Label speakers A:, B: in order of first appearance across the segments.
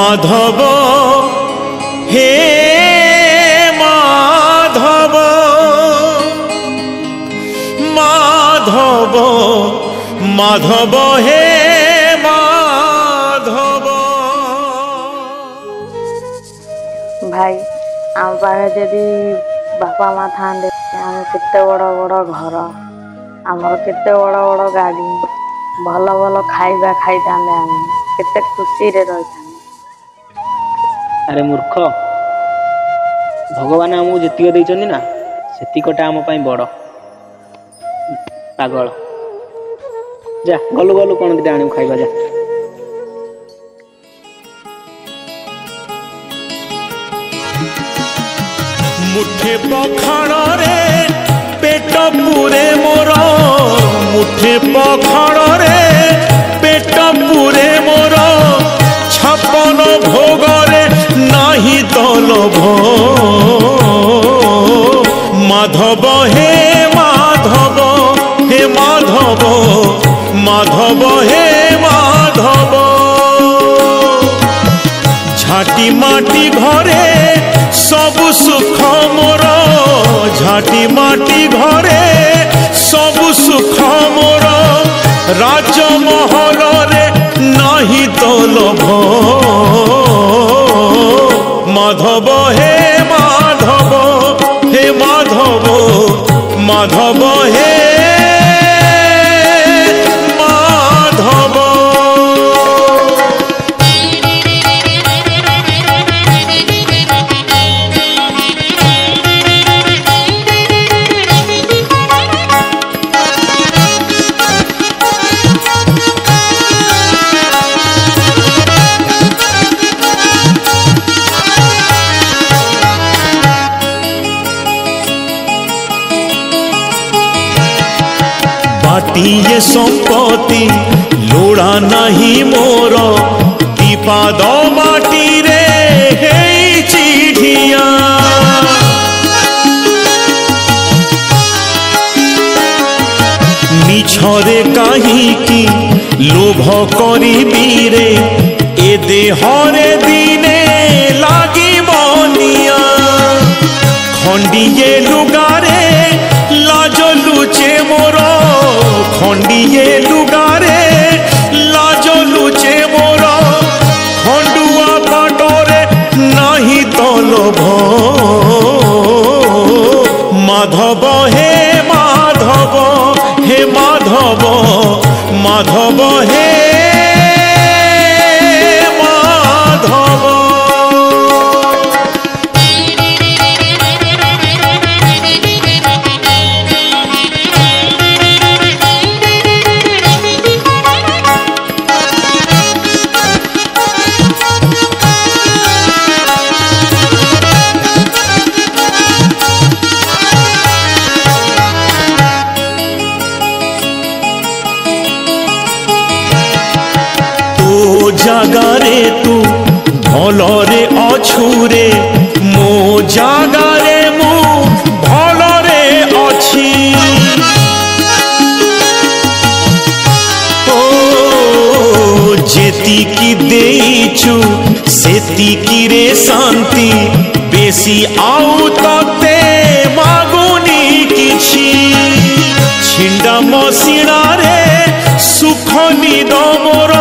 A: माधव हे माधव माधव माधव हे माधव।
B: भाई आम पाखे जदि बापा माँ था आम केते बड़ बड़ घर आमर केते बड़ बड़ गाड़ी भल भल खाइबा खाई था आम केते खुशी रे रही।
C: अरे मूर्ख भगवान आमको जितिक देइछन्ति ना सेतिकटा आम पाई बड़ पागल जा गलु गलु कौन दिटा आनी खाइबा जा।
A: मुठे पखाण रे पेट पूरे मोर मुठे पखाण रे पेट पूरे मोर छपन भोगरे नाही तो लोभ। माधव हे माधव हे माधव माधव हे माधव। झाटी माटी घरे सबु सुख मोर झाटी माटी घरे सबु सुख मोर राजमहल रे नाही तो लोभ। माधव हे माधव हे माधव माधव हे माधव। बाटी ये संपत्ति लोड़ा नहीं मोर दीपाद माटी रे हे चिढ़िया। मिछरे कहीं लोभ करी रे ए देहरे दिने लागी बनिया। खंडिए लुगारे लाज लुचे मोर खंडिए लुगारे लाज लुचे मोर खंडुआ पाटरे नाही तो लोभ। माधव हे माधव हे माधव माधव हे माधव। जागारे तू भलरे अछुरे मो जागारे मु भलरे अछि। ओ जेतिकी देइछु सेतिकी रे शांति बेसी आउ तते मागुनी किछि। छिंडा मसिणा रे सुख निद मोर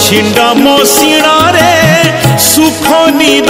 A: छिंडा मसिणा रे सुख निद